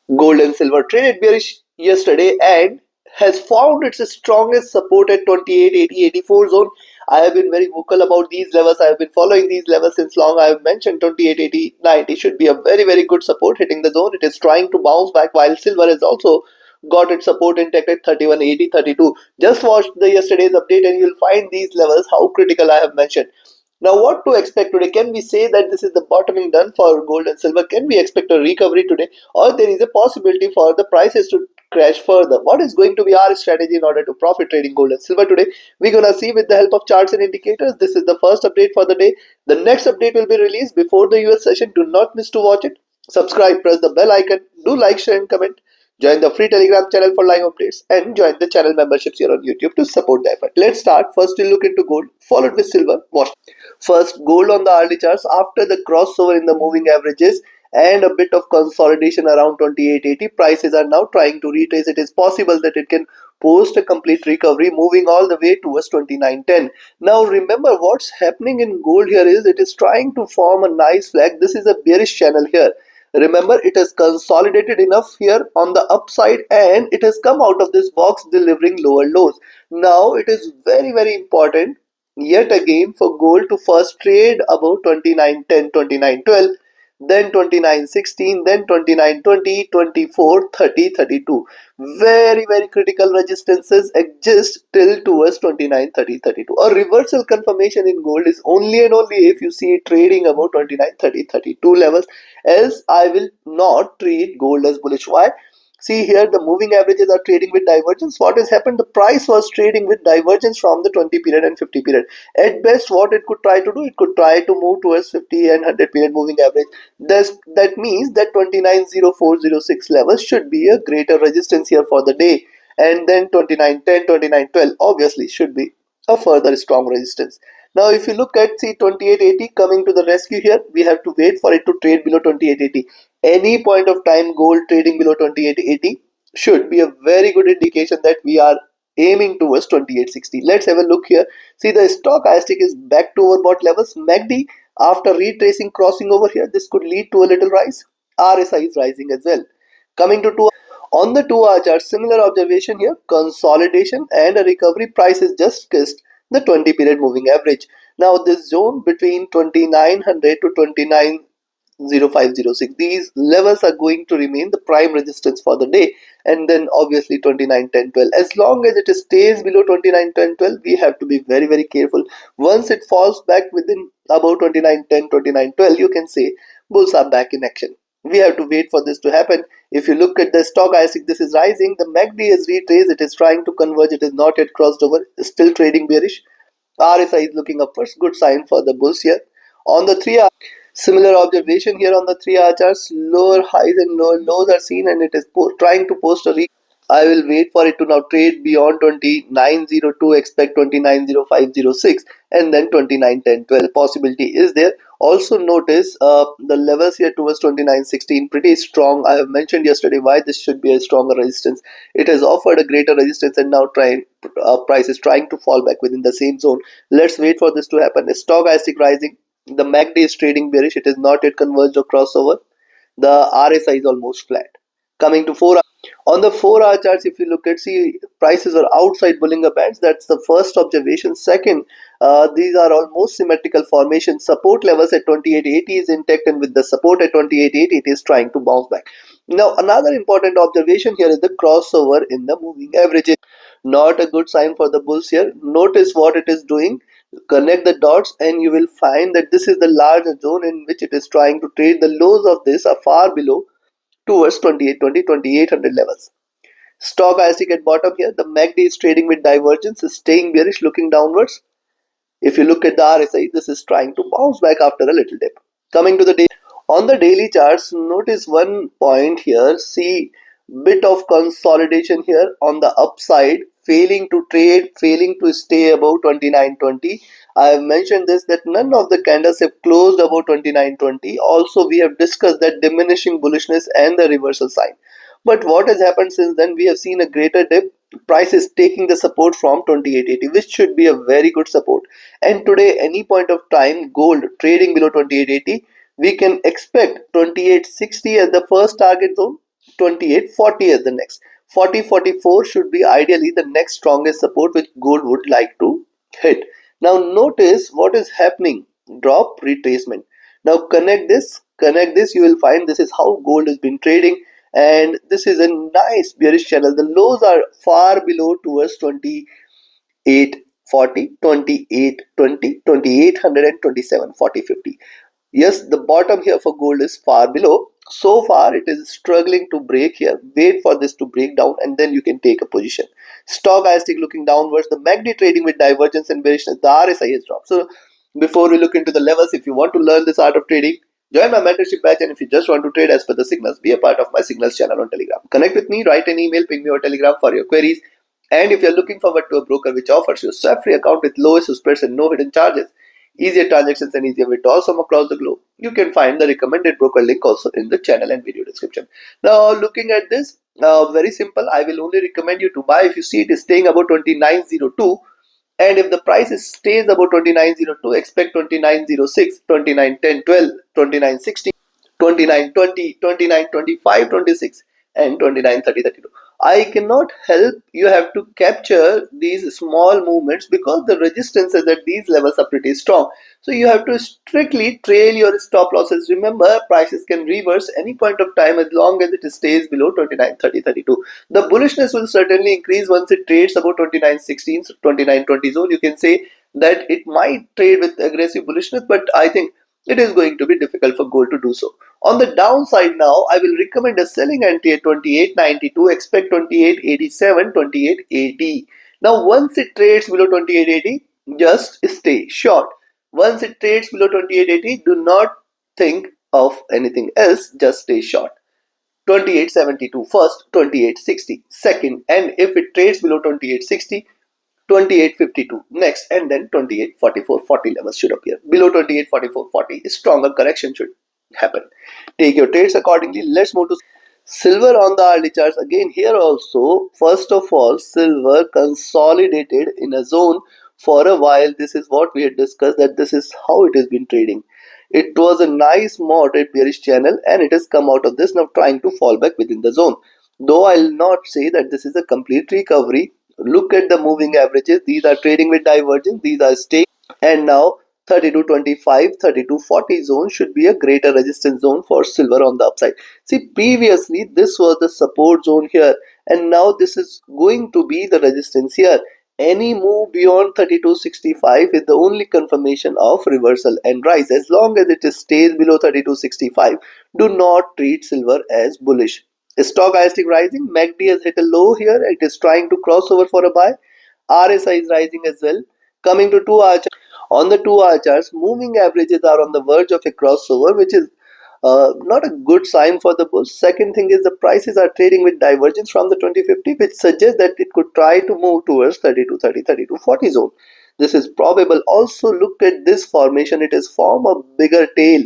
Gold and silver traded bearish yesterday and has found its strongest support at 28.80-84 zone. I have been very vocal about these levels. I have been following these levels since long. I have mentioned 28.80, 90 should be a very good support hitting the zone. It is trying to bounce back while silver has also got its support intact at 31.80, 32. Just watch the yesterday's update and you'll find these levels how critical I have mentioned. Now, what to expect today? Can we say that this is the bottoming done for gold and silver? Can we expect a recovery today, or there is a possibility for the prices to crash further? What is going to be our strategy in order to profit trading gold and silver today? We're gonna see with the help of charts and indicators. This is the first update for the day. The next update will be released before the US session. Do not miss to watch it. Subscribe, press the bell icon, do like, share, and comment. Join the free Telegram channel for live updates and join the channel memberships here on YouTube to support the effort. Let's start. First, we'll look into gold, followed with silver. Watch. First, gold on the early charts after the crossover in the moving averages and a bit of consolidation around 28.80. Prices are now trying to retrace. It is possible that it can post a complete recovery, moving all the way towards 29.10. Now, remember what's happening in gold here is it is trying to form a nice flag. This is a bearish channel here. Remember, it has consolidated enough here on the upside and it has come out of this box delivering lower lows. Now, it is very important yet again for gold to first trade above 29.10, 29.12, then 29.16, then 29.20, 24, 30, 32. Very critical resistances exist till towards 29.30, 32. A reversal confirmation in gold is only and only if you see it trading above 29.30, 32 levels, else I will not treat gold as bullish. Why? See here, the moving averages are trading with divergence. What has happened? The price was trading with divergence from the 20 period and 50 period. At best, what it could try to do, it could try to move towards 50 and 100 period moving average. That means that 29.0406 levels should be a greater resistance here for the day. And then 29.10, 29.12 obviously should be a further strong resistance. Now, if you look at see 28.80 coming to the rescue here, we have to wait for it to trade below 28.80. Any point of time gold trading below 28.80 should be a very good indication that we are aiming towards 28.60. Let's have a look here. See, the stochastic is back to overbought levels. MACD, after retracing, crossing over here, this could lead to a little rise. RSI is rising as well. Coming to on the 2-hour chart, similar observation here. Consolidation and a recovery. Price is just kissed the 20 period moving average. Now, this zone between 2900 to 29.0506, these levels are going to remain the prime resistance for the day, and then obviously 29.10.12. As long as it stays below 29.10.12, we have to be very careful. Once it falls back within about 29.10, 29.12, you can say bulls are back in action. We have to wait for this to happen. If you look at the stochastic, this is rising. The MACD is retraced. It is trying to converge. It is not yet crossed over. Still trading bearish. RSI is looking upwards. Good sign for the bulls here. On the 3-hour, similar observation here on the 3-hour charts. Lower highs and lower lows are seen, and it is trying to post a I will wait for it to now trade beyond 29.02, expect 29.0506, and then 29.10.12 possibility is there. Also notice the levels here towards 29.16 pretty strong. I have mentioned yesterday why this should be a stronger resistance. It has offered a greater resistance and now price is trying to fall back within the same zone. Let's wait for this to happen. The stochastic rising. The MACD is trading bearish. It is not yet converged or crossover. The RSI is almost flat. Coming to 4 on the 4-hour charts, if you look at see prices are outside Bollinger Bands. That's the first observation. Second, these are almost symmetrical formations. Support levels at 28.80 is intact, and with the support at 28.80 it is trying to bounce back. Now, another important observation here is the crossover in the moving averages. Not a good sign for the bulls here. Notice what it is doing. Connect the dots and you will find that this is the larger zone in which it is trying to trade. The lows of this are far below towards 2820, 2800 levels. Stochastic at bottom here. The MACD is trading with divergence, is staying bearish, looking downwards. If you look at the RSI, this is trying to bounce back after a little dip. Coming to the day, on the daily charts, notice one point here. See bit of consolidation here on the upside, failing to trade, failing to stay above 29.20. I have mentioned this that none of the candles have closed above 29.20. Also, we have discussed that diminishing bullishness and the reversal sign. But what has happened since then? We have seen a greater dip. Price is taking the support from 28.80, which should be a very good support. And today, any point of time, gold trading below 28.80, we can expect 28.60 as the first target zone. 28.40 as the next. 40.44 should be ideally the next strongest support which gold would like to hit. Now notice what is happening. Drop, retracement. Now connect this, you will find this is how gold has been trading, and this is a nice bearish channel. The lows are far below towards 28.40, 28.20, 2800 and 27.40.50. Yes, the bottom here for gold is far below. So far, it is struggling to break here. Wait for this to break down and then you can take a position. Stochastic looking downwards, the MACD trading with divergence and bearishness, the RSI has dropped. So, before we look into the levels, if you want to learn this art of trading, join my mentorship batch. And if you just want to trade as per the signals, be a part of my signals channel on Telegram. Connect with me, write an email, ping me or Telegram for your queries. And if you're looking forward to a broker which offers you a swap free account with lowest spreads and no hidden charges, easier transactions and easier withdrawals from across the globe, you can find the recommended broker link also in the channel and video description. Now looking at this, very simple. I will only recommend you to buy if you see it is staying above 29.02, and if the price stays above 29.02, expect 29.06, 29.10, 12, 29.60, 29.20, 29.25, 26, and 29.30, 32. I cannot help, you have to capture these small movements because the resistances at these levels are pretty strong. So you have to strictly trail your stop losses. Remember, prices can reverse any point of time as long as it stays below 29.30, 32. The bullishness will certainly increase once it trades about 29.16, 29.20 zone. You can say that it might trade with aggressive bullishness, but I think it is going to be difficult for gold to do so. On the downside now, I will recommend a selling entry at 28.92, expect 28.87, 28.80. Now once it trades below 28.80, just stay short. Once it trades below 28.80, do not think of anything else, just stay short. 28.72 first, 28.60 second, and if it trades below 28.60, 28.52 next, and then 28.44.40 levels should appear. Below 28.44.40, a stronger correction should happen. Take your trades accordingly. Let's move to silver on the hourly charts. Again, here also, first of all, silver consolidated in a zone for a while. This is what we had discussed, that this is how it has been trading. It was a nice moderate bearish channel and it has come out of this now trying to fall back within the zone. Though I'll not say that this is a complete recovery. Look at the moving averages. These are trading with divergence. These are staying, and now 32.25, 32.40 zone should be a greater resistance zone for silver on the upside. See, previously this was the support zone here, and now this is going to be the resistance here. Any move beyond 32.65 is the only confirmation of reversal and rise. As long as it stays below 32.65, do not treat silver as bullish. Stochastic rising, MACD has hit a low here. It is trying to cross over for a buy. RSI is rising as well. Coming to 2 hour chart. On the 2 hour charts, moving averages are on the verge of a crossover, which is not a good sign for the bulls. Second thing is the prices are trading with divergence from the 2050, which suggests that it could try to move towards 32.30, 32.40 zone. This is probable. Also, look at this formation. It has formed a bigger tail,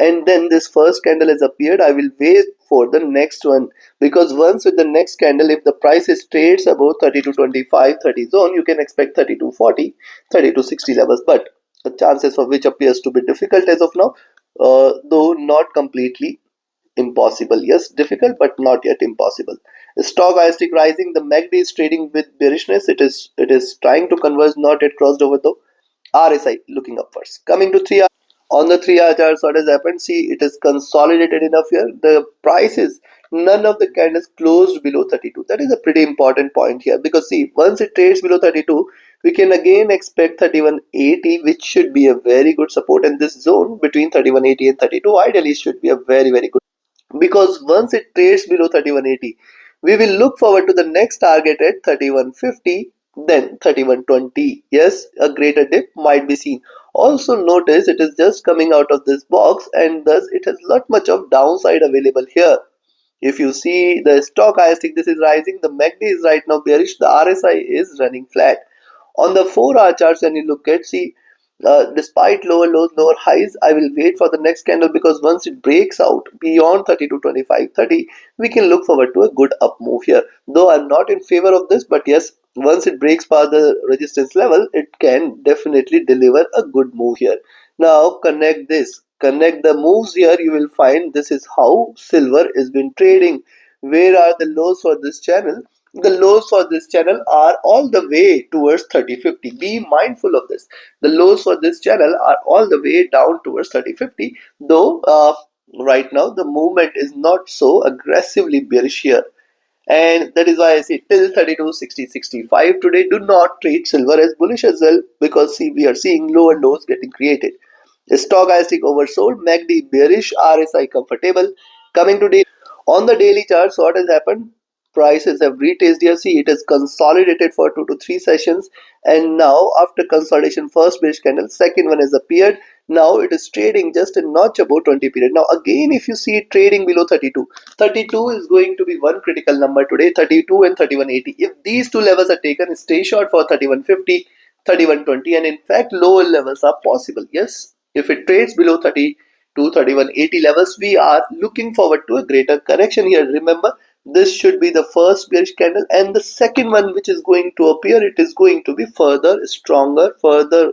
and then this first candle has appeared. I will wait for the next one, because once with the next candle, if the price is trades above 32.25, 30 zone, you can expect 32.40, 32.60 levels, but the chances for which appears to be difficult as of now, though not completely impossible. Yes, difficult but not yet impossible. Stochastic rising, the MACD is trading with bearishness. It is trying to converge, not yet crossed over though. RSI looking upwards. Coming to 3 hour. On the 3 hour charts, what has happened? See, it is consolidated enough here. The prices, none of the candles closed below 32. That is a pretty important point here, because see, once it trades below 32, we can again expect 31.80, which should be a very good support, and this zone between 31.80 and 32 ideally should be a very, very good, because once it trades below 31.80, we will look forward to the next target at 31.50, then 31.20. Yes, a greater dip might be seen. Also notice it is just coming out of this box, and thus it has not much of downside available here. If you see the stochastic, this is rising, the MACD is right now bearish, the RSI is running flat. On the 4 hour charts, when you look at, see, despite lower lows, lower highs, I will wait for the next candle, because once it breaks out beyond 32.25, 30, we can look forward to a good up move here. Though I'm not in favor of this, but yes, once it breaks past the resistance level, it can definitely deliver a good move here. Now connect this, connect the moves here. You will find this is how silver has been trading. Where are the lows for this channel? The lows for this channel are all the way towards 3050. Be mindful of this. The lows for this channel are all the way down towards 3050, though right now the movement is not so aggressively bearish here, and that is why I say till 32 60 65 today do not treat silver as bullish as well, because see, we are seeing lower lows getting created. Stochastic oversold, MACD bearish, RSI comfortable. Coming to day, on the daily charts, what has happened? Prices have retested here. See, it has consolidated for 2 to 3 sessions, and now after consolidation, first bearish candle, second one has appeared. Now it is trading just a notch above 20 period. Now again, if you see it trading below 32, 32 is going to be one critical number today. 32 and 3180. If these two levels are taken, stay short for 3150, 3120, and in fact lower levels are possible. Yes, if it trades below 32, 3180 levels, we are looking forward to a greater correction here. Remember, this should be the first bearish candle, and the second one which is going to appear, it is going to be further stronger, further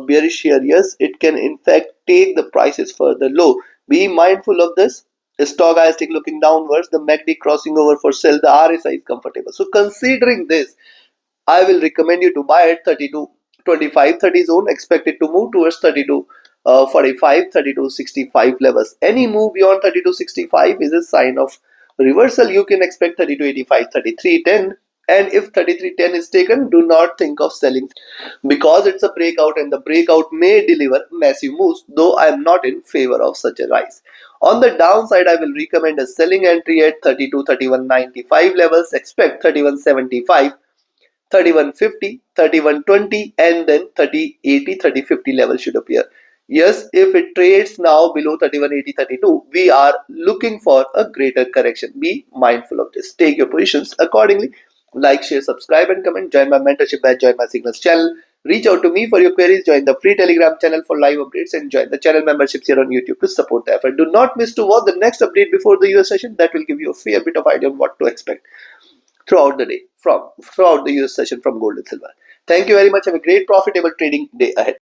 bearish here. Yes, it can in fact take the prices further low. Be mindful of this. Stochastic looking downwards, the MACD crossing over for sell, the RSI is comfortable. So considering this, I will recommend you to buy at 32 25 30 zone, expected to move towards 32 45, 32 65 levels. Any move beyond 32 65 is a sign of reversal. You can expect 32 85, 33 10, and if 33.10 is taken, do not think of selling, because it's a breakout and the breakout may deliver massive moves, though I am not in favor of such a rise. On the downside, I will recommend a selling entry at 32 31.95 levels, expect 31.75, 3150, 3120, and then 3080, 3050 level should appear. Yes, if it trades now below 3180, 32, we are looking for a greater correction. Be mindful of this. Take your positions accordingly. Like, share, subscribe, and comment. Join my mentorship batch, join my signals channel. Reach out to me for your queries. Join the free Telegram channel for live updates, and join the channel memberships here on YouTube to support the effort. Do not miss to watch the next update before the US session. That will give you a fair bit of idea on what to expect throughout the day, throughout the US session from gold and silver. Thank you very much. Have a great profitable trading day ahead.